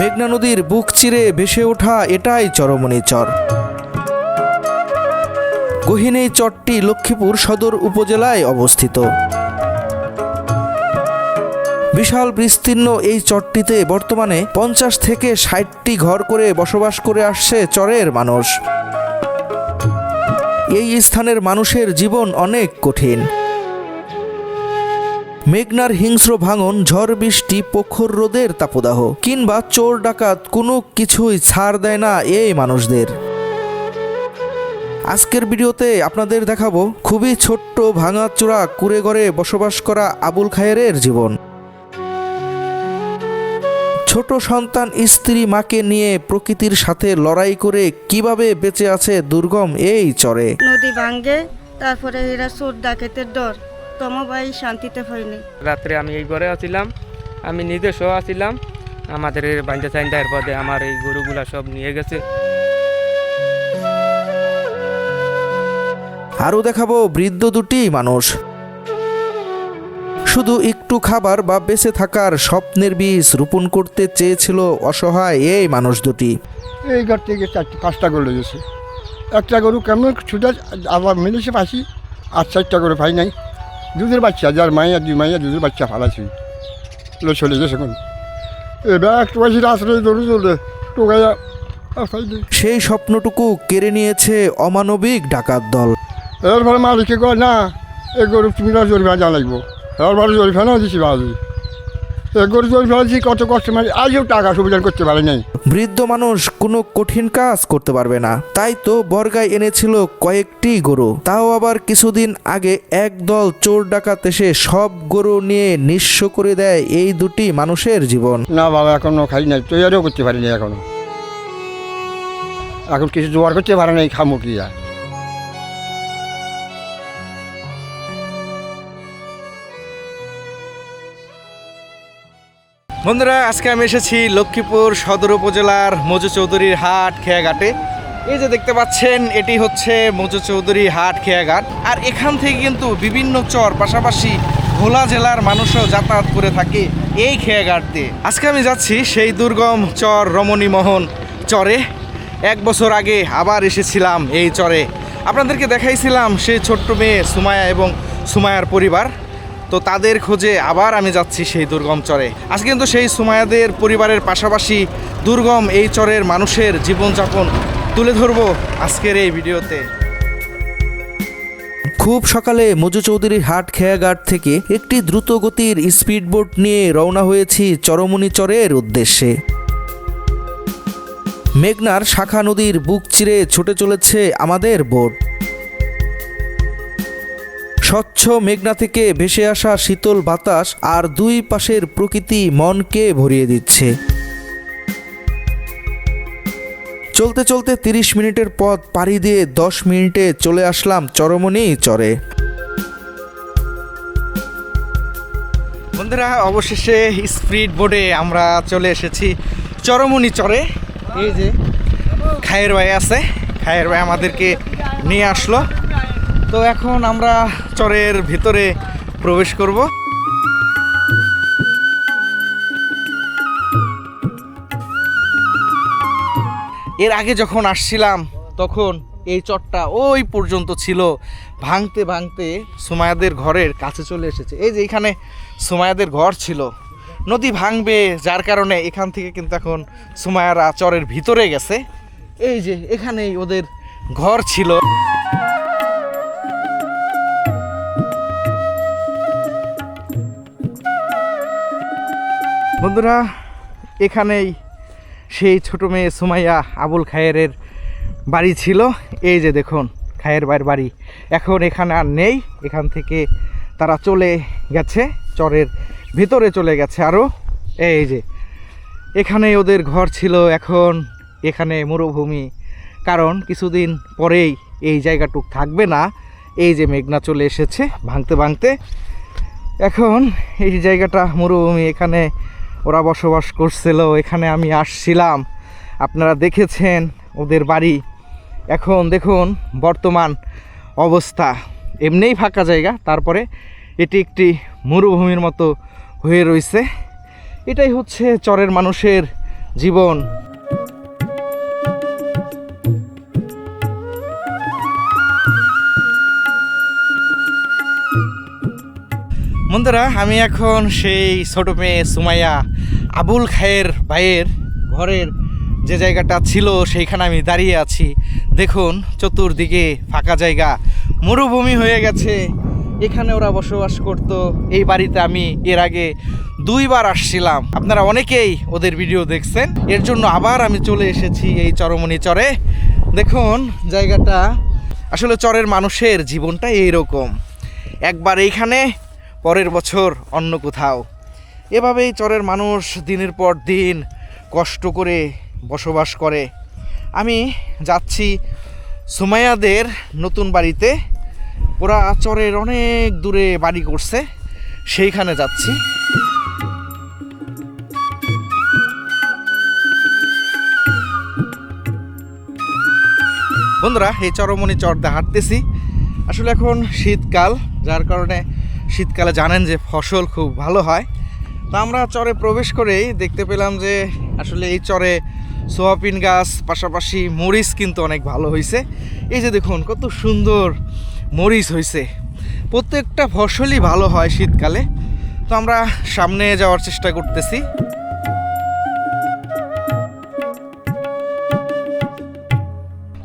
মেঘনা নদীর বুক চিরে ভেসে ওঠা এটাই চরমনি চর। গহীন এই চরটি লক্ষ্মীপুর সদর উপজেলায় অবস্থিত। বিশাল বিস্তীর্ণ এই চরটিতে বর্তমানে 50 থেকে 60টি ঘর করে বসবাস করে আসছে চরের মানুষ। এই স্থানের মানুষের জীবন অনেক কঠিন। মেঘনার হিংস্র ভাঙন, ঝড় বৃষ্টি, প্রখর রোদের তাপদাহ কিংবা চোর ডাকাত কোনো কিছুই ছাড় দেয় না এই মানুষদের। আজকের ভিডিওতে আপনাদের দেখাবো খুবই ছোট্ট ভাঙাচোরা কুড়ে ঘরে বসবাস করা আবুল খায়েরের জীবন। ছোট সন্তান, স্ত্রী, মাকে নিয়ে প্রকৃতির সাথে লড়াই করে কিভাবে বেঁচে আছে দুর্গম এই চরে। নদী ভাঙ্গে, তারপরে এরা চোর ডাকাতের ডর, তমা ভাই শান্তিতে হয়নি। রাত্রে আমি এই ঘরে আছিলাম, আমি নিজে শো আছিলাম। আমাদের বাঞ্জা চাইন্দার পদে আমার এই গরুগুলা সব নিয়ে গেছে। আরও দেখাবো বৃদ্ধ দুটি মানুষ, শুধু একটু খাবার বা বেঁচে থাকার স্বপ্নের বীজ রোপণ করতে চেয়েছিল অসহায় এই মানুষ দুটি। এই ঘর থেকে 4-5টা গরু লেগেছে। একটা গরু কেমন ছুটে আবার মিলেছে পাশি, আর 4টা গরু পাই নাই। দুধের বাচ্চা, যার মাইয়া 2 মাইয়া দুধের বাচ্চা ফালাছি চলে গেছে। এখন এবার একটু পাশি আসলে দৌড়ে চলে টোকাইয়া। সেই স্বপ্নটুকু কেড়ে নিয়েছে অমানবিক ডাকাত দল। এরপরে মালিকে কয়, না এ গরু তুমি জরিমানা জানাইব। এরপরে জরিমানাও দিছি বাজি, এ গরু জরিমানা দিচ্ছি কত কষ্ট, মানে আজও টাকা সুবিধা করতে পারে নাই। বৃদ্ধ মানুষ কোনো কঠিন কাজ করতে পারবে না, তাই তো বর্গায় এনেছিল কয়েকটি গরু। তাও আবার কিছুদিন আগে একদল চোর ডাকাত এসে সব গরু নিয়ে নিঃস্ব করে দেয় এই দুটি মানুষের জীবন। না বাবা, এখনো খাই নাই, তৈরিও করতে পারিনি। এখন কিছু জোগাড় করতে পারে নাই, খামো কি আর। বন্ধুরা, আজকে আমি এসেছি লক্ষ্মীপুর সদর উপজেলার মজু চৌধুরীর হাট খেয়াঘাটে। এই যে দেখতে পাচ্ছেন, এটি হচ্ছে মজু চৌধুরী হাট খেয়াঘাট। আর এখান থেকে কিন্তু বিভিন্ন চর, পাশাপাশি ভোলা জেলার মানুষও যাতায়াত করে থাকে এই খেয়াঘাট দিয়ে। আজকে আমি যাচ্ছি সেই দুর্গম চর রমণীমোহন চরে। 1 বছর আগে আবার এসেছিলাম এই চরে, আপনাদেরকে দেখাইছিলাম সেই ছোট্ট মেয়ে সুমায়া এবং সুমায়ার পরিবার। তো তাদের খোঁজে আবার আমি যাচ্ছি সেই দুর্গম চরে। আজকে কিন্তু সেই সুমায়াদের পরিবারের পাশাপাশি দুর্গম এই চরের মানুষের জীবনযাপন তুলে ধরবো আজকের এই ভিডিওতে। খুব সকালে মজু চৌধুরীর হাট খেয়াঘাট থেকে একটি দ্রুত গতির স্পিডবোট নিয়ে রওনা হয়েছি চরমনি চরের উদ্দেশ্যে। মেঘনার শাখা নদীর বুক চিরে ছুটে চলেছে আমাদের বোট। স্বচ্ছ মেঘনা থেকে ভেসে আসা শীতল বাতাস আর দুই পাশের প্রকৃতি মনকে ভরিয়ে দিচ্ছে। চলতে চলতে 30 মিনিটের পথ পাড়ি দিয়ে 10 মিনিটে চলে আসলাম চরমনি চরে। বন্ধুরা, অবশেষে স্পিড বোটে আমরা চলে এসেছি চরমনি চরে। এই যে খায়ের ভাই আছে, খায়ের ভাই আমাদেরকে নিয়ে আসলো। তো এখন আমরা চরের ভিতরে প্রবেশ করব। এর আগে যখন আসছিলাম তখন এই চরটা ওই পর্যন্ত ছিল, ভাঙতে ভাঙতে সুমায়াদের ঘরের কাছে চলে এসেছে। এই যে এখানে সুমায়াদের ঘর ছিল, নদী ভাঙবে যার কারণে এখান থেকে কিন্তু এখন সুমায়ারা চরের ভিতরে গেছে। এই যে এখানেই ওদের ঘর ছিল। বন্ধুরা, এখানেই সেই ছোট মেয়ে সুমাইয়া আবুল খায়েরের বাড়ি ছিল। এই যে দেখুন খায়ের ভাইয়ের বাড়ি এখন এখানে আর নেই, এখান থেকে তারা চলে গেছে, চরের ভিতরে চলে গেছে। আরও এই যে এখানেই ওদের ঘর ছিল, এখন এখানে মরুভূমি, কারণ কিছুদিন পরেই এই জায়গাটুক থাকবে না। এই যে মেঘনা চলে এসেছে ভাঙতে ভাঙতে, এখন এই জায়গাটা মরুভূমি, এখানে ওরা বসবাস করছিল। এখানে আমি আসছিলাম, আপনারা দেখেছেন ওদের বাড়ি। এখন দেখুন বর্তমান অবস্থা, এমনিই ফাঁকা জায়গা, তারপরে এটি একটি মরুভূমির মতো হয়ে রয়েছে। এটাই হচ্ছে চরের মানুষের জীবন। বন্ধুরা, আমি এখন সেই ছোট মেয়ে সুমাইয়া আবুল খায়ের ভাইয়ের ঘরের যে জায়গাটা ছিল সেইখানে আমি দাঁড়িয়ে আছি। দেখুন চতুর্দিকে ফাঁকা জায়গা, মরুভূমি হয়ে গেছে। এখানে ওরা বসবাস করত। এই বাড়িতে আমি এর আগে 2 বার আসছিলাম, আপনারা অনেকেই ওদের ভিডিও দেখছেন। এর জন্য আবার আমি চলে এসেছি এই চরমনি চরে। দেখুন জায়গাটা, আসলে চরের মানুষের জীবনটা এইরকম, একবার এইখানে, পরের বছর অন্য কোথাও। এভাবেই চরের মানুষ দিনের পর দিন কষ্ট করে বসবাস করে। আমি যাচ্ছি সুমাইয়াদের নতুন বাড়িতে। ওরা চরের অনেক দূরে বাড়ি করছে, সেইখানে যাচ্ছি। বন্ধুরা, এই চরমনি চরতে হাঁটতেছি। আসলে এখন শীতকাল, যার কারণে শীতকালে জানেন যে ফসল খুব ভালো হয়। তো আমরা চরে প্রবেশ করেই দেখতে পেলাম যে আসলে এই চরে সোয়াবিন গাছ, পাশাপাশি মরিচ কিন্তু অনেক ভালো হয়েছে। এই যে দেখুন কত সুন্দর মরিচ হয়েছে। প্রত্যেকটা ফসলই ভালো হয় শীতকালে। তো আমরা সামনে যাওয়ার চেষ্টা করতেছি।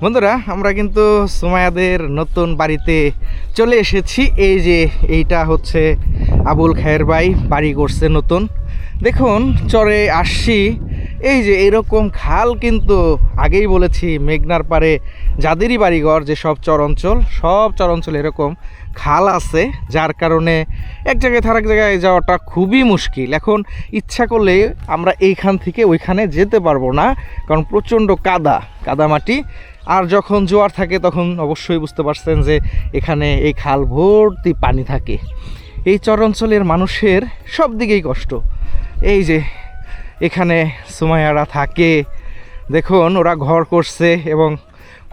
বন্ধুরা, আমরা কিন্তু সুমাইয়াদের নতুন বাড়িতে চলে এসেছি। এই যে এইটা হচ্ছে আবুল খায়ের ভাই বাড়ি করছে নতুন। দেখুন চরে আসছি, এই যে এরকম খাল কিন্তু আগেই বলেছি মেঘনার পারে যাদেরই বাড়িঘর, যে সব চরাঞ্চল এরকম খাল আছে, যার কারণে এক জায়গায় থেকে আরেক জায়গায় যাওয়াটা খুবই মুশকিল। এখন ইচ্ছা করলে আমরা এইখান থেকে ওইখানে যেতে পারবো না, কারণ প্রচণ্ড কাদা মাটি। আর যখন জোয়ার থাকে তখন অবশ্যই বুঝতে পারছেন যে এখানে এই খাল ভর্তি পানি থাকে। এই চরাঞ্চলের মানুষের সব দিকেই কষ্ট। এই যে এখানে সুমাইয়ারা থাকে, দেখুন ওরা ঘর করছে এবং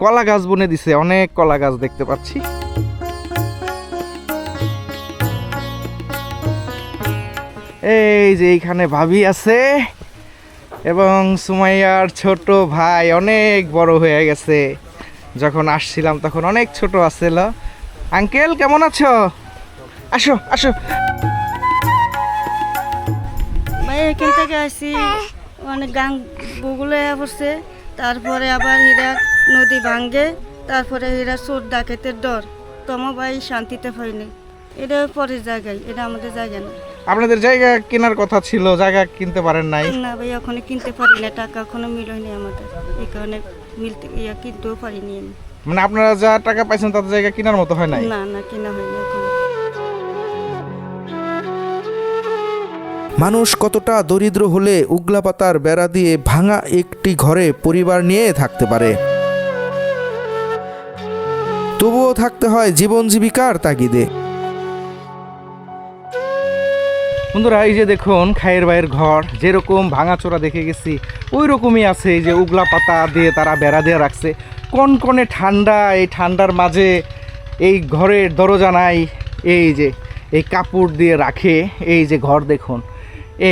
কলা গাছ বুনে দিছে, অনেক কলা গাছ দেখতে পাচ্ছি। এই যে এইখানে ভাবি আছে এবং সুমাইয়ার ছোট ভাই অনেক বড় হয়ে গেছে। যখন আসছিলাম তখন অনেক ছোট আছিল। আঙ্কেল কেমন আছো? আসো আসো। ভাই এখান থেকে আসি, অনেক গান বগুলে পড়ছে। তারপরে আবার হীরা নদী ভাঙ্গে, তারপরে হীরা চোর ডাকাতের ডর। তোমার ভাই শান্তিতে পাইনি। এটা পরের জায়গায়, এটা আমাদের জায়গা না। আপনাদের জায়গা কেনার কথা ছিল, জায়গা কিনতে পারেন নাই? না ভাই, ওখানে কিনতে পারি না, টাকা এখনো মিলয়নি আমাদের। এই কারণে কিনতেও পারিনি আমি। মানে আপনারা যা টাকা পাইছেন তাতে জায়গা কেনার মতো হয় নাই? না কেনা হয়নি এখন। মানুষ কতটা দরিদ্র হলে উগলা পাতার বেড়া দিয়ে ভাঙা একটি ঘরে পরিবার নিয়ে থাকতে পারে, তবুও থাকতে হয় জীবন জীবিকার তাগিদে। বন্ধুরা, এই যে দেখুন খায়ের ভাইয়ের ঘর যেরকম ভাঙাচোরা দেখে গেছি ওই রকমই আছে। এই যে উগলা পাতা দিয়ে তারা বেড়া দিয়ে রাখছে। কনকনে ঠান্ডা, এই ঠান্ডার মাঝে এই ঘরের দরজা নাই, এই যে এই কাপড় দিয়ে রাখে। এই যে ঘর দেখুন,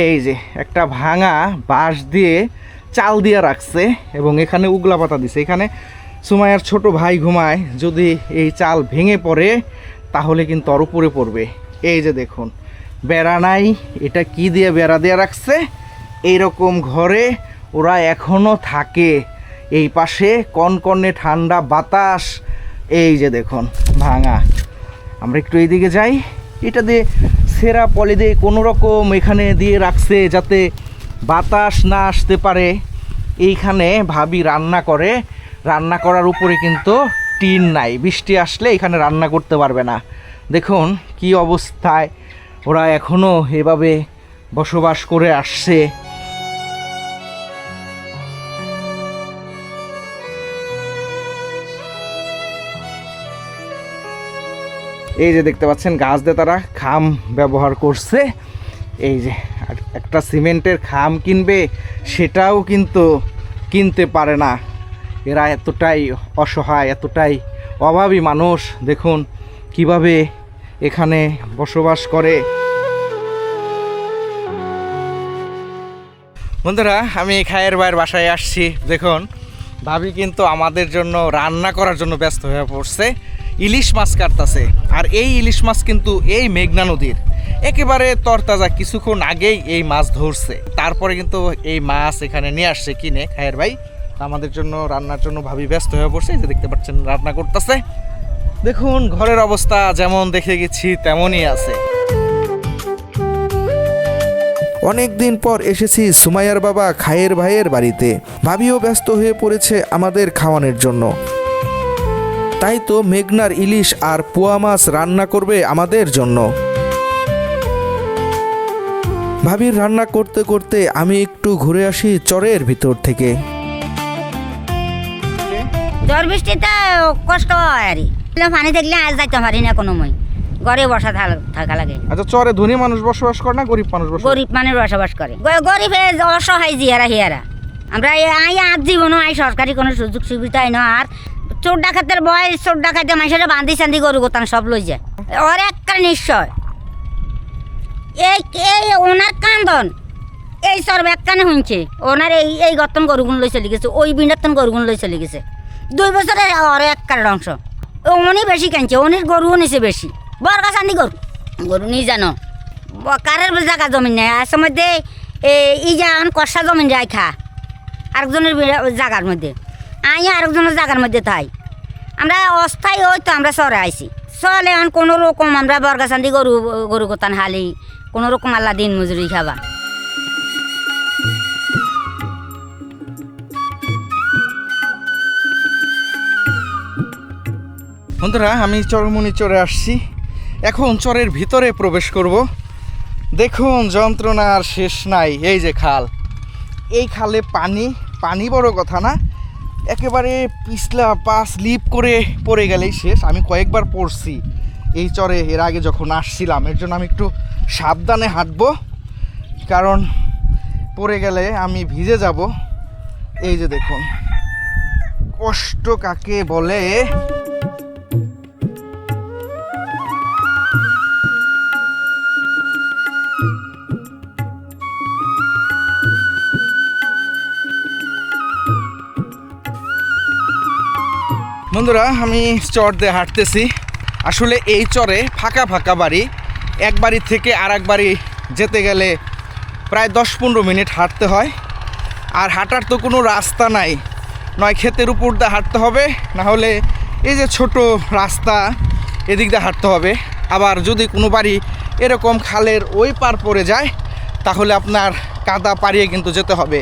এই যে একটা ভাঙা বাঁশ দিয়ে চাল দিয়ে রাখছে এবং এখানে উগলা পাতা দিছে। এখানে সুমাইয়ার ছোট ভাই ঘুমায়, যদি এই চাল ভেঙে পড়ে তাহলে কিন্তু ওর উপরে পড়বে। এই যে দেখুন বেড়া নাই, এটা কি দিয়ে বেড়া দিয়ে রাখছে। এইরকম ঘরে ওরা এখনও থাকে। এই পাশে কনকনে ঠান্ডা বাতাস, এই যে দেখুন ভাঙা। আমরা একটু এইদিকে যাই। এটা দিয়ে সেরা পলি দিয়ে কোনো রকম এখানে দিয়ে রাখছে যাতে বাতাস না আসতে পারে। এইখানে ভাবি রান্না করে, রান্না করার উপরে কিন্তু টিন নাই, বৃষ্টি আসলে এখানে রান্না করতে পারবে না। দেখুন কি অবস্থায় ওরা এখনও এভাবে বসবাস করে আসছে। এই যে দেখতে পাচ্ছেন গাছ দিয়ে তারা খাম ব্যবহার করছে। এই যে একটা সিমেন্টের খাম কিনবে সেটাও কিন্তু কিনতে পারে না। এরা এতটাই অসহায়, এতটাই অভাবী মানুষ। দেখুন কিভাবে এখানে বসবাস করে। বন্ধুরা, আমি খায়ের ভাইয়ের বাসায় আসছি। দেখুন, ভাবি কিন্তু আমাদের জন্য রান্না করার জন্য ব্যস্ত হয়ে পড়ছে। ইলিশ মাছ কাটতেছে, আর এই ইলিশ মাছ কিন্তু এই মেঘনা নদীর একেবারে তরতাজা, কিছুক্ষণ আগেই এই মাছ ধরছে। তারপরে কিন্তু এই মাছ এখানে নিয়ে আসছে কিনে খায়ের ভাই। আমাদের জন্য রান্নার জন্য ভাবি ব্যস্ত হয়ে পড়ছে। এই যে দেখতে পাচ্ছেন রান্না করতেছে। দেখুন, ঘরের অবস্থা যেমন দেখে গেছি তেমনই আছে। অনেক দিন পর এসেছি সুমাইয়ার বাবা খায়ের ভাইয়ের বাড়িতে। ভাবিও ব্যস্ত হয়ে পড়েছে আমাদের খাওয়ানোর জন্য। তাই তো মেঘনার ইলিশ আর পোয়া মাছ রান্না করবে আমাদের জন্য। ভাবির রান্না করতে করতে আমি একটু ঘুরে আসি চরের ভিতর থেকে। ঝড় বৃষ্টিতে কষ্ট হয় আর পানি দেখলে আজ যাইতে পারি না কোনো মই, ঘরে বসা থাকা লাগে। আচ্ছা, চরে ধনী মানুষ বসবাস করে না গরিব মানুষ বসবাস? গরিব মানুষ বসবাস করে। গরিব অসহায় জিয়ারা হিয়ারা। আমরা আর জীবনও সরকারি কোনো সুযোগ সুবিধাই না। আর চোর ডাকাতের ভয়, চোর ডাকাতে মানুষের বান্ধি চান্দি গরু গোতান সব লই যায়। ওর একটা নিশ্চয় এই ওনার কান্দন এই সর্ব এক কানে শুনছে। ওনার এই গতন গরুগুন লই চলে গেছে, ওই বিন্ডাতন গরুগুন লই চলে গেছে। 2 বছরে ওর এক কার অংশ উনি বেশি কানছে, উনির গরুও নিছে বেশি। বরগা চান্দি গরু নি জানো কারের জায়গা জমিন নেই। আসর মধ্যে এই যেমন কষা জমিন যায় খা আরেকজনের জায়গার মধ্যে, আরেকজনের জায়গার মধ্যে তাই আমরা অস্থায়ী হয়তো আমরা চরে আইছি। চলে এখন কোনো রকম আমরা বরগা চান্দি গরু গোতান হালি কোনো রকম আল্লাহ দিন মজুরি খাবা। বন্ধুরা, আমি চরমুনি চরে আসছি। এখন চরের ভিতরে প্রবেশ করব। দেখুন, যন্ত্রণার শেষ নাই। এই যে খাল, এই খালে পানি বড় কথা না, একেবারে পিছলা পা স্লিপ করে পড়ে গেলেই শেষ। আমি কয়েকবার পড়ছি এই চরে এর আগে যখন আসছিলাম। এর জন্য আমি একটু সাবধানে হাঁটবো, কারণ পড়ে গেলে আমি ভিজে যাব। এই যে দেখুন, কষ্ট কাকে বলে। বন্ধুরা, আমি চর দিয়ে হাঁটতেছি। আসলে এই চরে ফাঁকা ফাঁকা বাড়ি, এক বাড়ি থেকে আর এক বাড়ি যেতে গেলে প্রায় 10-15 মিনিট হাঁটতে হয়। আর হাঁটার তো কোনো রাস্তা নাই, নয় ক্ষেতের উপর দিয়ে হাঁটতে হবে, না হলে এই যে ছোট রাস্তা এদিক দিয়ে হাঁটতে হবে। আবার যদি কোনো বাড়ি এরকম খালের ওই পার পড়ে যায় তাহলে আপনার কাদা পাড়িয়ে কিন্তু যেতে হবে।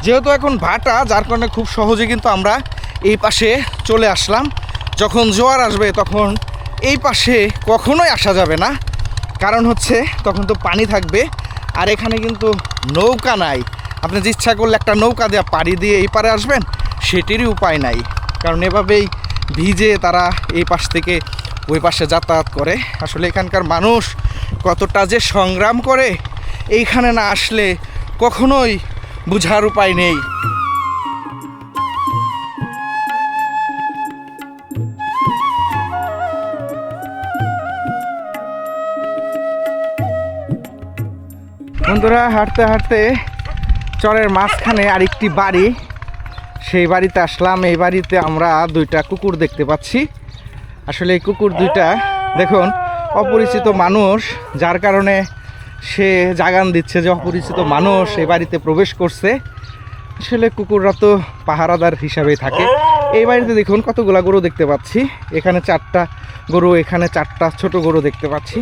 যেহেতু এখন ভাটা, যার কারণে খুব সহজে কিন্তু আমরা এই পাশে চলে আসলাম। যখন জোয়ার আসবে তখন এই পাশে কখনোই আসা যাবে না, কারণ হচ্ছে তখন তো পানি থাকবে। আর এখানে কিন্তু নৌকা নাই। আপনি যে ইচ্ছা করলে একটা নৌকা দিয়ে পাড়ি দিয়ে এই পারে আসবেন, সেটিরই উপায় নাই, কারণ এভাবেই ভিজে তারা এই পাশ থেকে ওই পাশে যাতায়াত করে। আসলে এখানকার মানুষ কতটা যে সংগ্রাম করে এইখানে না আসলে কখনোই বোঝার উপায় নেই। বন্ধুরা, হাঁটতে হাঁটতে চরের মাঝখানে আরেকটি বাড়ি, সেই বাড়িতে আসলাম। এই বাড়িতে আমরা 2টা কুকুর দেখতে পাচ্ছি। আসলে এই কুকুর 2টা দেখুন অপরিচিত মানুষ, যার কারণে সে জাগান দিচ্ছে যে অপরিচিত মানুষ এই বাড়িতে প্রবেশ করছে। আসলে কুকুররা তো পাহারাদার হিসাবেই থাকে। এই বাড়িতে দেখুন কতগুলা গরু দেখতে পাচ্ছি। এখানে 4টা গরু, এখানে 4টা ছোট গরু দেখতে পাচ্ছি।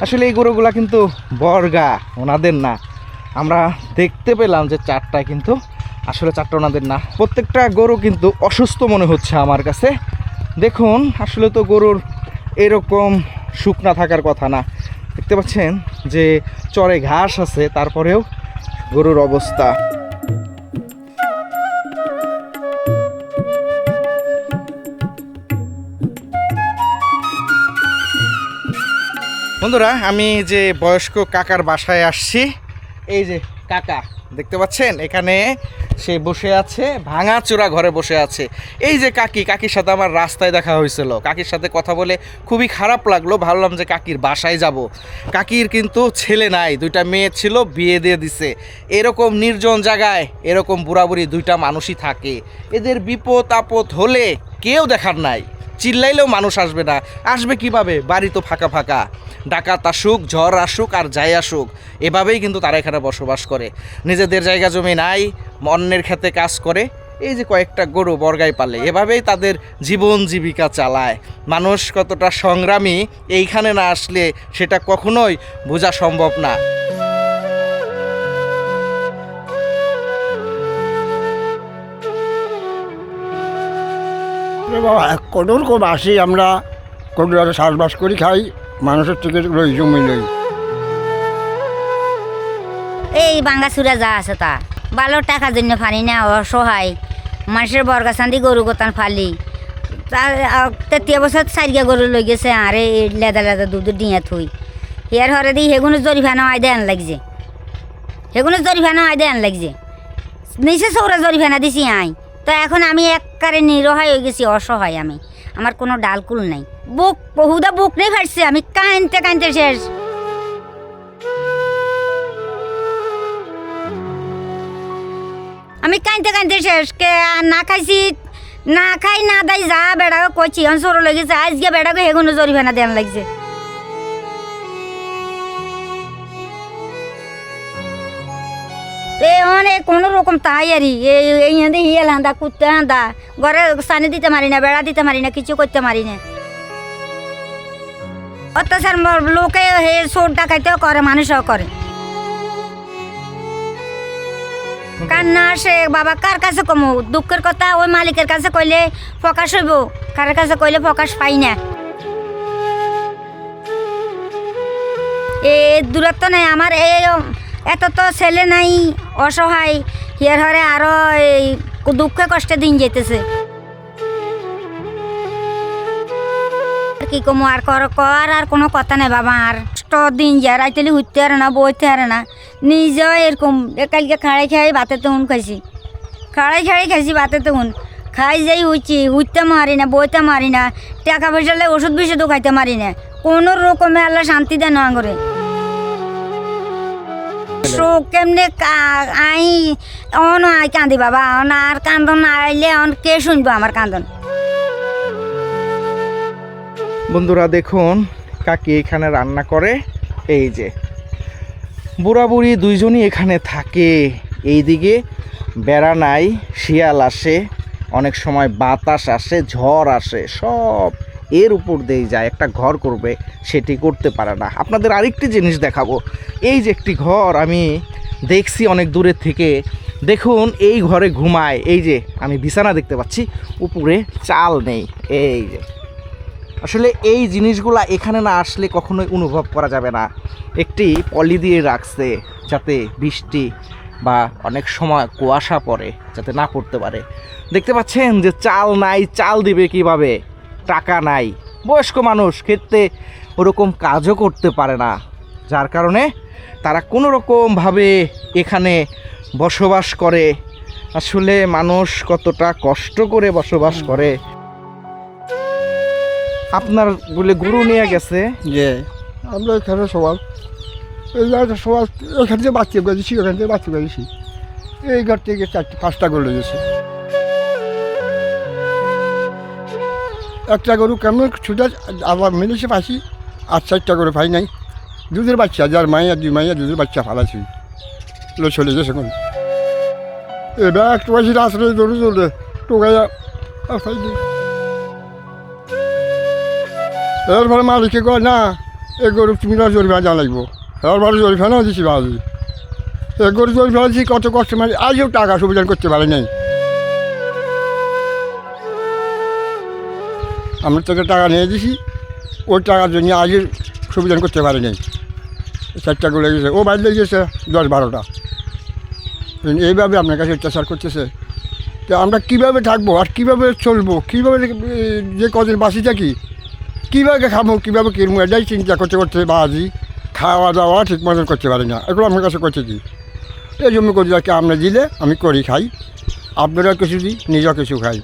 আসলে এই গরুগুলা কিন্তু বর্গা, ওনাদের না। আমরা দেখতে পেলাম যে 4টা, কিন্তু আসলে 4টা ওনাদের না। প্রত্যেকটা গরু কিন্তু অসুস্থ মনে হচ্ছে আমার কাছে। দেখুন, আসলে তো গরুর এরকম শুকনা থাকার কথা না। দেখতে পাচ্ছেন যে চরে ঘাস আছে, তারপরেও গরুর অবস্থা। বন্ধুরা, আমি যে বয়স্ক কাকার বাসায় আসছি। এই যে কাকা দেখতে পাচ্ছেন এখানে সে বসে আছে, ভাঙাচোরা ঘরে বসে আছে। এই যে কাকির সাথে আমার রাস্তায় দেখা হয়েছিল, কাকির সাথে কথা বলে খুবই খারাপ লাগলো। ভাবলাম যে কাকির বাসায় যাব। কাকির কিন্তু ছেলে নাই, 2টা মেয়ে ছিল, বিয়ে দিয়ে দিছে। এরকম নির্জন জায়গায় এরকম বুড়াবুড়ি 2টা মানুষই থাকে। এদের বিপদ আপদ হলে কেউ দেখার নাই, চিল্লাইলেও মানুষ আসবে না। আসবে কিভাবে? বাড়ি তো ফাঁকা ফাঁকা। ডাকাত আসুক, ঝড় আসুক আর যাই আসুক, এভাবেই কিন্তু তারা এখানে বসবাস করে। নিজেদের জায়গা জমি নাই, অন্যের খেতে কাজ করে, এই যে কয়েকটা গরু বর্গায় পালে, এভাবেই তাদের জীবন জীবিকা চালায়। মানুষ কতটা সংগ্রামী এইখানে না আসলে সেটা কখনোই বোঝা সম্ভব না। বাবা কোনো রকম আসি আমরা, কোনো চাষবাস করি খাই, মানুষের থেকে লই জমি লই। এই বাঙ্গাচুরা যা আছে তা ভালো টাকার জন্য ফানি না, অসহায় মানুষের বর্গাচান্দি গরু গোতান ফালি। তার 33 বছর 4 গরু লই গেছে, আরে লেদা লেদা দুধ ডিঙা থুই ইয়ার হরে দি হেগুনো জরিফানা আয় দেন লাগছে, হেগুনো জরিফানা আয় দেন লাগছে, নিচে চৌরা জরিফানা দিছি আই। তো এখন আমি একবারে নিরহায় হয়ে গেছি, অসহায় আমি, আমার কোনো ডালকুল নাই। বুক বহুদা বুক নেই ফাটছে, আমি কাঁদতে কাঁদতে শেষ। আমি কাঁদতে কাঁদতে শেষ, কে না খাইছি, না খাই না দাই যা বেড়াকে কইছি অঞ্চল লেগেছে, আজকে বেড়াকে হেগুনো জরিফানা দেন লাগছে। অনেক কোনো রকম তাই আরই এই হিয়েল হাঁদা কুত্তে হাঁদা, ঘরে সানি দিতে মারি না, বেড়া দিতে মারি না, কিছু করতে মারি না। অত্যাচার লোকে হে চোর ডাকাইতেও করে, মানুষও করে। কান্না আসে বাবা, কার কাছে কমু দুঃখের কথা? ওই মালিকের কাছে কইলে প্রকাশ হইব, কার কাছে কইলে প্রকাশ পাই না। এই দূরত্ব নাই আমার, এই এত তো ছেলে নাই, অসহায়, হিয়ার হরে আরো এই দুঃখে কষ্টে দিন যেতেছে। কি কমু আর কর আর কোনো কথা নেই বাবা, আর দিন যায়, রাইতেলি উঠতে হারে না, বইতে হারে না, নিজেও এরকম। কালকে খাড়াই খাই ভাতে তখন খাইছি, খাড়াই খাইছি ভাতে তখন খাই যাই উঠছি, উঠতে মারি না, বইতে মারি না, টাকা পয়সা লে ওষুধ বিষুধও খাইতে মারি না, কোনো রকমে আল্লাহ শান্তি দেয় না করে। শোক কেমনে আই অন আই কান্দি বাবা, অন আর কান্দন আইলে অন কে শুনবো আমার কান্দন। বন্ধুরা দেখুন কাকি এখানে রান্না করে। এই যে বুড়া বুড়ি 2জনই এখানে থাকে। এইদিকে বেড়া নাই, শিয়াল আসে, অনেক সময় বাতাস আসে, ঝড় আসে, সব এর উপর দিয়ে যায়। একটা ঘর করবে সেটি করতে পারে না। আপনাদের আরেকটি জিনিস দেখাবো। এই যে একটি ঘর আমি দেখছি অনেক দূরের থেকে, দেখুন এই ঘরে ঘুমায়। এই যে আমি বিছানা দেখতে পাচ্ছি, উপরে চাল নেই। এই যে আসলে এই জিনিসগুলা এখানে না আসলে কখনোই অনুভব করা যাবে না। একটি পলি দিয়ে রাখছে যাতে বৃষ্টি বা অনেক সময় কুয়াশা পড়ে যাতে না পড়তে পারে। দেখতে পাচ্ছেন যে চাল নাই, চাল দিবে কিভাবে? টাকা নাই, বয়স্ক মানুষ খেতে ওরকম কাজও করতে পারে না, যার কারণে তারা কোনো রকমভাবে এখানে বসবাস করে। আসলে মানুষ কতটা কষ্ট করে বসবাস করে। আপনার বলে গরু নিয়ে গেছে যে আমরা এখানে সবাই এই সবাই এখান থেকে বাচ্চা গেছি, ওখান থেকে বাচ্চা গেছি, এই ঘর থেকে 4-5টা গরু লেগেছে। একটা গরু কেমন ছুটে আবার মিলেছে পাশি, 8-4টা গরু পাই নাই, দুধের বাচ্চা, যার মাইয়া 2 মাইয়া দুধের বাচ্চা ফালাছি চলে গেছে। এখন এবার একটু পাশি রাত্রে গরু চলে টোকাইয়া এরপরে মালিকে কয় না এই গরু তুমি জরিমানা জানা লাগবো। এরপরে জরিমানাও দিচ্ছি বাজি, এই গরু জরিমানা দিচ্ছি, কত কষ্ট মানে আজও টাকা সুবিধা করতে পারি নাই। আমরা তোকে টাকা নিয়ে দিছি, ওই টাকার জন্য আজও সুবিধা করতে পারি নাই। 4টা গরু লেগেছে, ও বাইরে লেগেছে 10-12টা। এইভাবে আপনার কাছে অত্যাচার করতেছে। তো আমরা কীভাবে থাকবো আর কীভাবে চলবো, কীভাবে যে কদিন বাঁচি থাকি, কীভাবে খাবো, কীভাবে কিনবো, এটাই চিন্তা করতে করতে বাজি খাওয়া দাওয়া ঠিক মতন করতে পারি না। এগুলো আমার কাছে করছে কি এই জমি করিদাকে আমরা দিলে আমি করি খাই, আপনারা কিছু দিই, নিজেও কিছু খাই।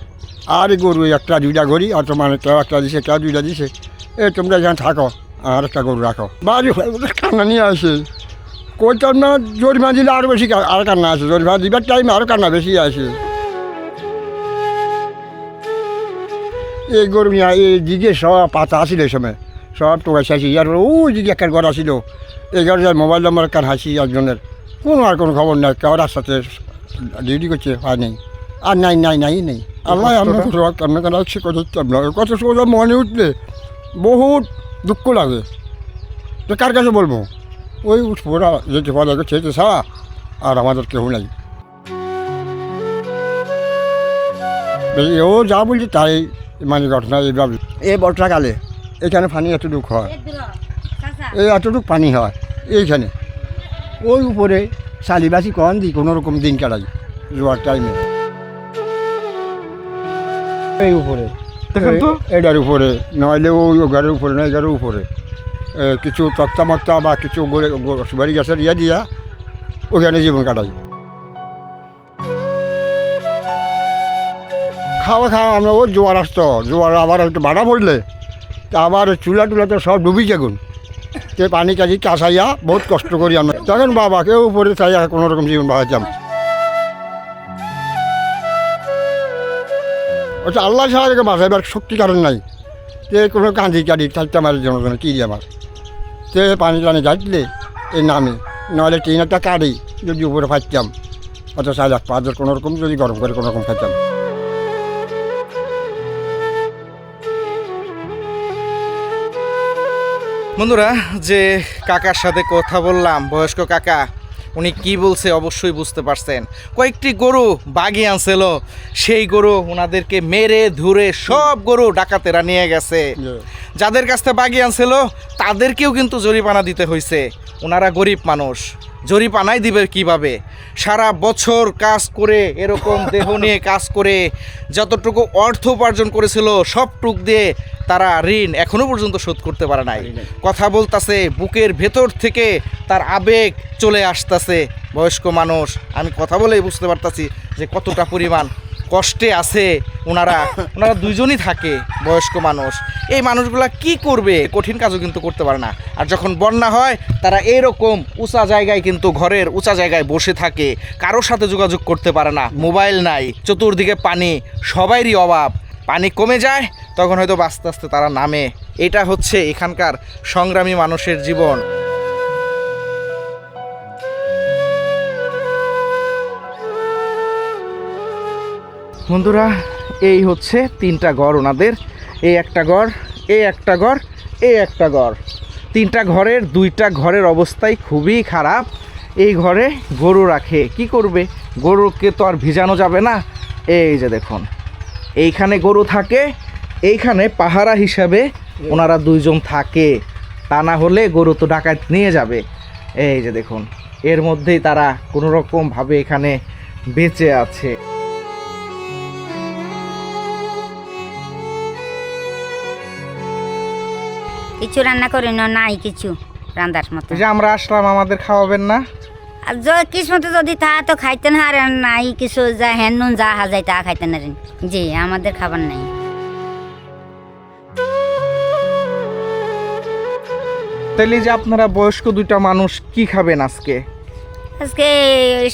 আর গরু একটা দুইটা গড়ি, অত মানে কেউ একটা দিছে কেউ দুইটা দিছে, তোমরা এখানে থাকো আর একটা গরু রাখো। বাড়ি কান্না নিয়ে আসে, কইতাম না জরিমা দিলে আরও বেশি আর কান্না আসে, জরিমা দিবার টাইমে আরও কান্না বেশি আসে। এই গরু নিয়ে এই দিকে সব পাতা আসিল এই সময়, সব টোকাই আসি। আর ওই দিকে একটা ঘর আসিল, এই ঘরে যার মোবাইল নম্বর কার হাসি একজনের, কোনো আর কোনো খবর নাই, কেউ রাস্তাতে ডিউটি করছে হয় নেই, আর নাই নাই নাই নেই। আল্লাহ আমরা কত সোজা মনে উঠলে বহুত দুঃখ লাগে, তো কার কাছে বলবো? ওই উঠবোরা যেতে পারে চেয়েছে সারা, আর আমাদের কেউ নাই। ও যা বলছে তাই মানে ঘটনা এইভাবে। এই বর্ষাকালে এখানে পানি এতটুকু হয়, এই এতটুকু পানি হয় এইখানে, ওই উপরে শালিবাসি কন দিই কোনো রকম দিন কাটাই জোয়ার টাইমে। এই উপরে দেখেন তো, এটার উপরে নইলে ওই ঘরের উপরে নয়, ঘরের উপরে কিছু তক্তা মক্তা বা কিছু সুপারি গাছের ইয়ে দিয়া ওখানে জীবন কাটাই। খাওয়া আমরা ও জোয়ার আসতো, জোয়ার আবার একটু বাড়া পড়লে তা আবার চুলা টুলা তো সব ডুবি যাগুন, সে পানি কাজি কাঁচাইয়া বহুত কষ্ট করি আমরা। তখন বাবাকেও উপরে চাইয়া কোনো রকম জীবন বাঁচাতাম। ওটা আল্লাহ ছাড়া রেখে বাঁচাইবার শক্তি কারণ নাই, সে কোনো কাঁদি কাঁদি থাকতে আমার জনগণ কী আমার সে পানি টানি যাইলে এই নামে, নাহলে টিন একটা কাটি যদি উপরে ফাইতাম, অত চাই রাখবো আদের কোনো রকম যদি গরম করে কোনো রকম খাইতাম। বন্ধুরা, যে কাকার সাথে কথা বললাম, বয়স্ক কাকা, উনি কি বলছে অবশ্যই বুঝতে পারছেন। কয়েকটি গরু বাগি আনছিল, সেই গরু ওনাদেরকে মেরে ধরে সব গরু ডাকাতেরা নিয়ে গেছে। যাদের কাছ থেকে বাগি আনছিল তাদেরকেও কিন্তু জরিমানা দিতে হয়েছে। ওনারা গরিব মানুষ, জরিমানাই দিবে কিভাবে? সারা বছর কাজ করে, এরকম দেহ নিয়ে কাজ করে যতটুকু অর্থ উপার্জন করেছিল সবটুক দিয়ে তারা ঋণ এখনো পর্যন্ত শোধ করতে পারে নাই। কথা বলতাছে, বুকের ভেতর থেকে তার আবেগ চলে আসতেছে। বয়স্ক মানুষ, আমি কথা বলেই বুঝতে পারতাছি যে কতটা পরিমাণ কষ্টে আছে ওনারা দুইজনই থাকে বয়স্ক মানুষ। এই মানুষগুলা কি করবে? কঠিন কাজও কিন্তু করতে পারে না। আর যখন বন্যা হয় তারা এইরকম উঁচা জায়গায়, কিন্তু ঘরের উঁচা জায়গায় বসে থাকে, কারোর সাথে যোগাযোগ করতে পারে না, মোবাইল নাই, চতুর্দিকে পানি, সবাইরই অভাব। পানি কমে যায় তখন হয়তো আস্তে আস্তে তারা নামে। এটা হচ্ছে এখানকার সংগ্রামী মানুষের জীবন। বন্ধুরা, এই হচ্ছে তিনটা ঘর ওনাদের। এই একটা ঘর, এই একটা ঘর, এই একটা ঘর। তিনটা ঘরের দুইটা ঘরের অবস্থাই খুবই খারাপ। এই ঘরে গরু রাখে, কি করবে? গরুকে তো আর ভিজানো যাবে না। এই যে দেখুন, এইখানে গরু থাকে, এইখানে পাহারা হিসাবে ওনারা দুইজন থাকে, তা না হলে গরু তো ডাকাত নিয়ে যাবে। এই যে দেখুন, এর মধ্যেই তারা কোনো রকমভাবে এখানে বেঁচে আছে। কিছু রান্না করি না, নাই কিছু রান্নার মতো। যে আমরা আসলাম, আমাদের খাওয়াবেন না? আর কিসমতে যদি তা তো খাইতেন, আর নাই কিছু যা হেন নুন যা হাজাই তা খাইতেন না। জি, আমাদের খাবার নাই। তাইলে যে আপনারা বয়স্ক দুইটা মানুষ কি খাবেন আজকে? আজকে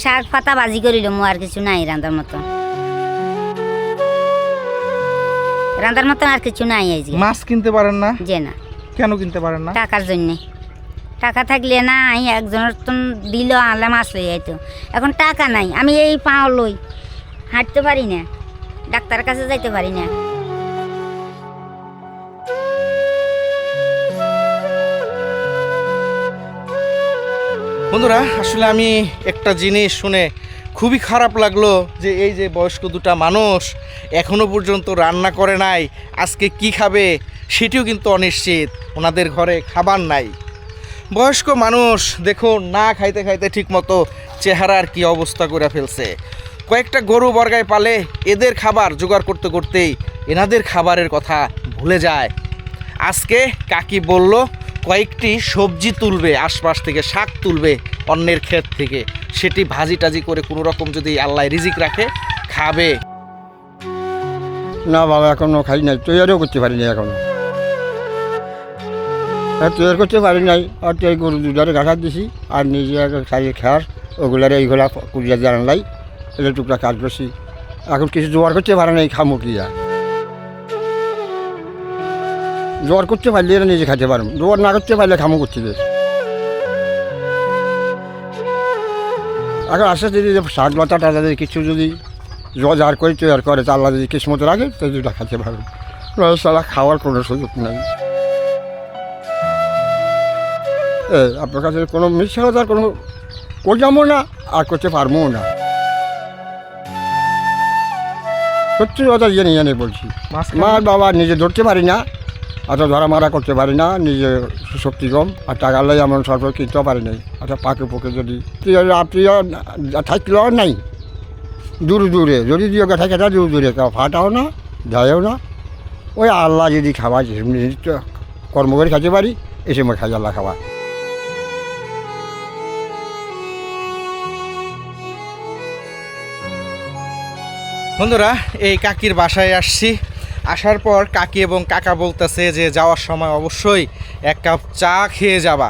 শাক পাতা ভাজি করিল, আর কিছু নাই রান্নার মতো। রান্নার মতো আর কিছু নাই। আজকে মাছ কিনতে পারেন না? যে না। কেন কিনতে পারেন না? টাকার জন্যে। টাকা থাকলে না, একজনের তো দিল আনলে মাছ লই আইতো। এখন টাকা নাই, আমি এই পাও লই, হাঁটতে পারি না, ডাক্তারের কাছে যাইতে পারি না। বন্ধুরা, আসলে আমি একটা জিনিস শুনে খুবই খারাপ লাগলো, যে এই যে বয়স্ক দুটা মানুষ এখনো পর্যন্ত রান্না করে নাই, আজকে কি খাবে সেটিও কিন্তু অনিশ্চিত। ওনাদের ঘরে খাবার নাই। বয়স্ক মানুষ দেখুন, না খাইতে খাইতে ঠিকমতো চেহারার কি অবস্থা করে ফেলছে। কয়েকটা গরু বর্গায় পালে, এদের খাবার জোগাড় করতে করতেই এনাদের খাবারের কথা ভুলে যায়। আজকে কাকি বলল কয়েকটি সবজি তুলবে, আশপাশ থেকে শাক তুলবে অন্যের ক্ষেত থেকে, সেটি ভাজি টাজি করে কোনো রকম যদি আল্লাহ রিজিক রাখে খাবে। না বাবা, এখনো খাই নাই, তৈরিও করতে পারি নাই এখনো। তৈরি করতে পারি নাই, আর তো এই গরু দুধারে ঘাটা দিছি, আর নিজে খাই খার ওগুলারে এইগুলা কুড়িয়া জানালাই এটা টুকরা কাজ করছি। এখন কিছু জোয়ার করতে পারে নাই, খামো কি আর জোয়ার করতে পারলে এরা নিজে খাইতে পারবো, জোয়ার না করতে পারলে খামো করতে দেয়। এখন আস্তে যদি শাক লতা টাতা যদি কিছু যদি জোয়ার করে তৈরি করে, আল্লাহ যদি কিসমত রাখে তো দুটা খাইতে পারবো, সারা খাওয়ার কোনো সুযোগ নেই। আপনার কাছে কোনো মিথ্যার কোনো করলামও না আর করতে পারবো না, সত্যি কথা জেনে বলছি। মা বাবা নিজে ধরতে পারি না, অত ধরা মারা করতে পারি না, নিজে শক্তি কম, আর টাকা লাই এমন সরকার কিনতেও পারি নাই। আচ্ছা পাকে পোকে যদি প্রিয় থাকলেও নাই, দূরে দূরে যদি দিয়ে গেঠা খেটা দূরে দূরে কেউ ফাটাও না, দেয়ও না। ওই আল্লাহ যদি খাবার কর্ম করে খাইতে পারি, এ সময় খাই আল্লাহ খাবার। বন্ধুরা, এই কাকির বাসায় আসছি। আসার পর কাকি এবং কাকা বলতেছে যে যাওয়ার সময় অবশ্যই এক কাপ চা খেয়ে যাবা,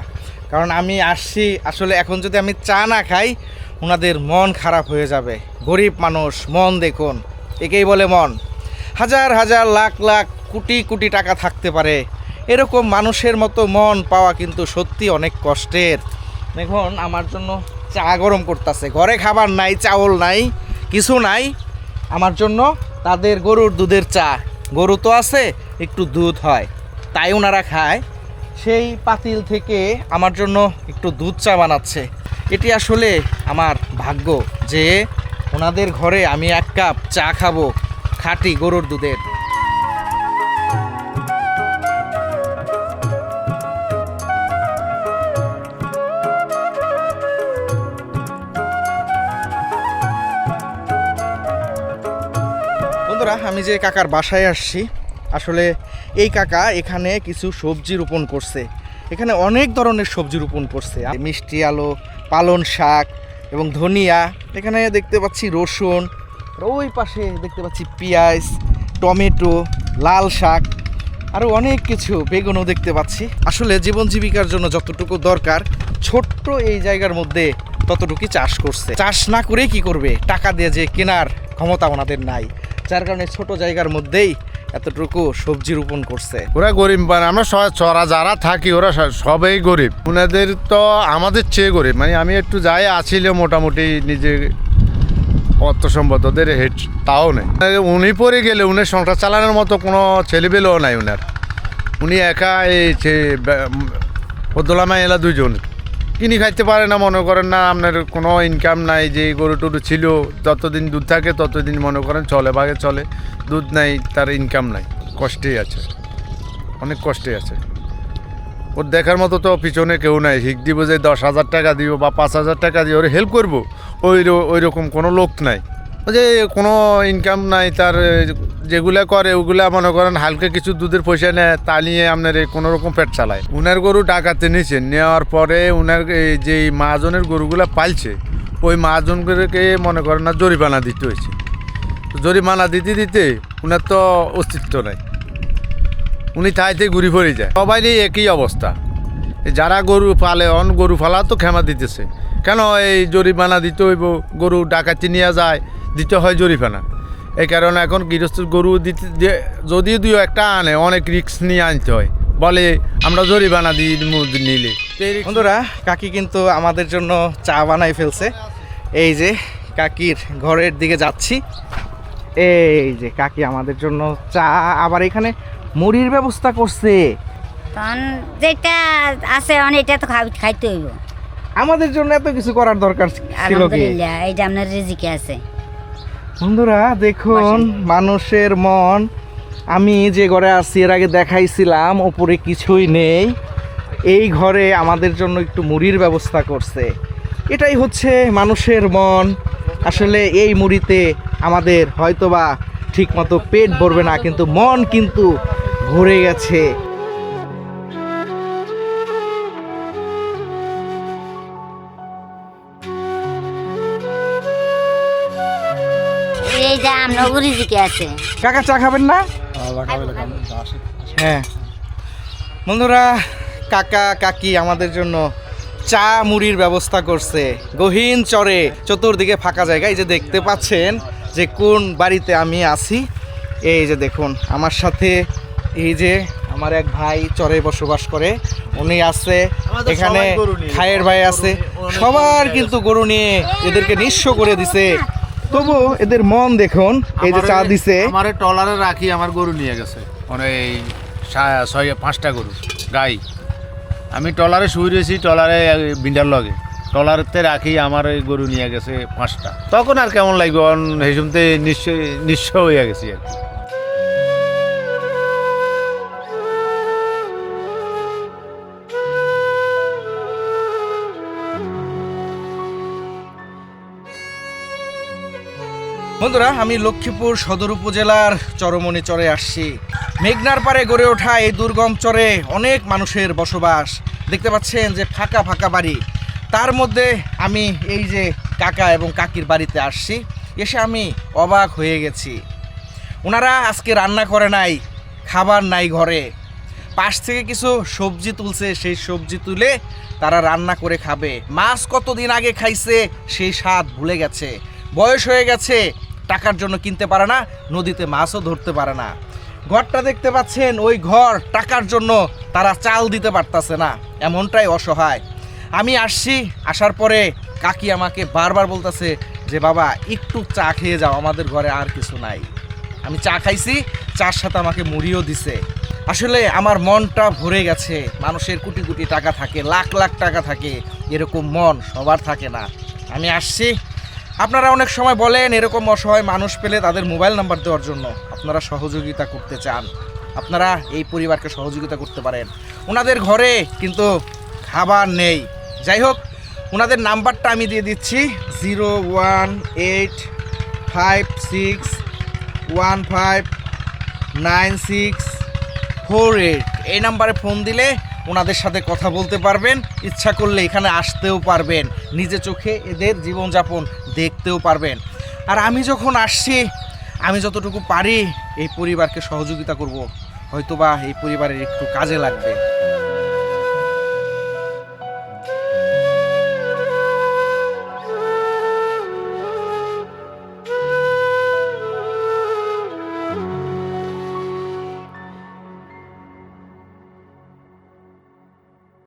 কারণ আমি আসছি আসলে এখন যদি আমি চা না খাই ওনাদের মন খারাপ হয়ে যাবে। গরিব মানুষ, মন দেখুন, একেই বলে মন। হাজার হাজার লাখ লাখ কোটি কোটি টাকা থাকতে পারে, এরকম মানুষের মতো মন পাওয়া কিন্তু সত্যি অনেক কষ্টের। দেখুন আমার জন্য চা গরম করতেছে, ঘরে খাবার নাই, চাউল নাই, কিছু নাই, আমার জন্য তাদের গরুর দুধের চা। গরু তো আছে, একটু দুধ হয় তাই ওনারা খায়, সেই পাতিল থেকে আমার জন্য একটু দুধ চা বানাচ্ছে। এটি আসলে আমার ভাগ্য যে ওনাদের ঘরে আমি এক কাপ চা খাবো খাঁটি গরুর দুধের। বন্ধুরা, আমি যে কাকার বাসায় আসছি, আসলে এই কাকা এখানে কিছু সবজি রোপণ করছে। এখানে অনেক ধরনের সবজি রোপণ করছে, মিষ্টি আলু, পালন শাক এবং ধনিয়া। এখানে দেখতে পাচ্ছি রসুন, ওই পাশে দেখতে পাচ্ছি পেঁয়াজ, টমেটো, লাল শাক, আরও অনেক কিছু, বেগুনও দেখতে পাচ্ছি। আসলে জীবন জীবিকার জন্য যতটুকু দরকার ছোট্ট এই জায়গার মধ্যে ততটুকুই চাষ করছে। চাষ না করে কি করবে, টাকা দিয়ে যে কেনার ক্ষমতা ওনাদের নাই, যার কারণে ছোট জায়গার মধ্যেই এতটুকু সবজি রোপণ করছে। ওরা গরিব, মানে আমরা চড়া যারা থাকি ওরা সবাই গরিব, ওনাদের তো আমাদের চেয়ে গরিব। মানে আমি একটু যাই আছিলে মোটামুটি নিজে অর্থ সম্পদ, ওদের হেড তাও নেই। উনি পরে গেলে উনি সংসার চালানোর মতো কোনো ছেলেবেলেও নাই ওনার। উনি একা এই বদলামা এলা দুইজন কিনি খাইতে পারে না, মনে করেন না আপনার কোনো ইনকাম নাই। যে গরু টরু ছিল যতদিন দুধ থাকে ততদিন মনে করেন চলে, ভাগে চলে, দুধ নাই, তার ইনকাম নাই, কষ্টেই আছে, অনেক কষ্টে আছে। ওর দেখার মতো তো পিছনে কেউ নাই, হিক দিব যে 10,000 টাকা দিব বা 5,000 টাকা দিয়ে ওর হেল্প করবো, ওই রকম কোনো লোক নাই। যে কোনো ইনকাম নাই তার, যেগুলা করে ওগুলা মনে করেন হালকা কিছু দুধের পয়সা নেয়, তা নিয়ে আপনার কোনো রকম পেট চালায়। উনার গরু ডাকাতে নিয়েছেন, নেওয়ার পরে উনার যে মহাজনের গরুগুলা পালছে ওই মহাজনকে মনে করেন না জরিমানা দিতে হয়েছে। জরিমানা দিতে দিতে উনার তো অস্তিত্ব নাই, উনি তাইতে ঘুরি ফিরে যায়। সবাই একই অবস্থা, যারা গরু পালে গরু ফালা তো ক্ষমা দিতেছে কেন, এই জরিমানা দিতে হইব, গরু ডাকাতি নিয়ে যায় দিতে হয় জরিমানা। এই কারণে এখন গৃহস্থ গরু দিতে যদিও দুই একটা আনে, অনেক রিস্ক নিয়ে আনতে হয়, বলে আমরা জরিমানা দিই নিলে। বন্ধুরা, কাকি কিন্তু আমাদের জন্য চা বানাই ফেলছে। এই যে কাকির ঘরের দিকে যাচ্ছি, এই যে কাকি আমাদের জন্য চা, আবার এখানে মুড়ির ব্যবস্থা করছে। তখন যেটা আছে এটা তো খাইতে হইব। আমাদের জন্য এত কিছু করার দরকার ছিল কি? আলহামদুলিল্লাহ, এইটা আপনার রিজিকে আছে। বন্ধুরা দেখুন মানুষের মন। আমি যে ঘরে আছি এর আগে দেখাইছিলাম, ওপরে কিছুই নেই, এই ঘরে আমাদের জন্য একটু মুড়ির ব্যবস্থা করছে। এটাই হচ্ছে মানুষের মন। আসলে এই মুড়িতে আমাদের হয়তোবা ঠিকমতো পেট ভরবে না, কিন্তু মন কিন্তু ভরে গেছে। এই যে আমনগরি জিকে আছে। কাকা চা খাবেন না? হ্যাঁ বন্ধুরা, কাকা কাকি আমাদের জন্য চা মুড়ির ব্যবস্থা করছে গহীন চরে, চতুর্দিকে ফাঁকা জায়গা। এই যে দেখতে পাচ্ছেন যে কোন বাড়িতে আমি আছি। এই যে দেখুন আমার সাথে এই যে আমার এক ভাই চরে বসবাস করে, উনি আছে এখানে, খায়ের ভাই আছে, সবার কিন্তু গরু নিয়ে এদেরকে নিঃস্ব করে দিছে। তবু এদের মন দেখুন, এই যে চা দিছে। আমার ট্রলারে রাখি আমার গরু নিয়ে গেছে অনেক 5টা গরু গাই। আমি ট্রলারে শুয়ে রয়েছি, ট্রলারে বিন্ডার লগে ট্রলারতে রাখি আমার এই গরু নিয়ে গেছে 5টা। তখন আর কেমন লাগবে, সেই সময় নিঃস্ব হয়ে গেছি আর কি। বন্ধুরা, আমি লক্ষ্মীপুর সদর উপজেলার চরমনি চরে আসছি। মেঘনার পারে গড়ে ওঠা এই দুর্গম চরে অনেক মানুষের বসবাস। দেখতে পাচ্ছেন যে ফাঁকা ফাঁকা বাড়ি, তার মধ্যে আমি এই যে কাকা এবং কাকির বাড়িতে আসছি। এসে আমি অবাক হয়ে গেছি। ওনারা আজকে রান্না করে নাই, খাবার নাই ঘরে, পাশ থেকে কিছু সবজি তুলছে, সেই সবজি তুলে তারা রান্না করে খাবে। মাছ কতদিন আগে খাইছে সেই স্বাদ ভুলে গেছে। বয়স হয়ে গেছে, টাকার জন্য কিনতে পারে না, নদীতে মাছও ধরতে পারে না। ঘরটা দেখতে পাচ্ছেন, ওই ঘর টাকার জন্য তারা চাল দিতে পারতাছে না, এমনটাই অসহায়। আমি আসছি, আসার পরে কাকি আমাকে বারবার বলতেছে যে বাবা একটু চা খেয়ে যাও, আমাদের ঘরে আর কিছু নাই। আমি চা খাইছি, চার সাথে আমাকে মুড়িও দিছে। আসলে আমার মনটা ভরে গেছে। মানুষের কোটি কোটি টাকা থাকে, লাখ লাখ টাকা থাকে, এরকম মন সবার থাকে না। আমি আসছি, আপনারা অনেক সময় বলেন এরকম অসহায় মানুষ পেলে তাদের মোবাইল নাম্বার দেওয়ার জন্য। আপনারা সহযোগিতা করতে চান, আপনারা এই পরিবারকে সহযোগিতা করতে পারেন। ওনাদের ঘরে কিন্তু খাবার নেই। যাই হোক, ওনাদের নাম্বারটা আমি দিয়ে দিচ্ছি, 01856159648। এই নাম্বারে ফোন দিলে ওনাদের সাথে কথা বলতে পারবেন। ইচ্ছা করলে এখানে আসতেও পারবেন, নিজে চোখে এদের জীবনযাপন দেখতেও পারবেন। আর আমি যখন আসছি, আমি যতটুকু পারি এই পরিবারকে সহযোগিতা করব, হয়তোবা এই পরিবারের একটু কাজে লাগবে।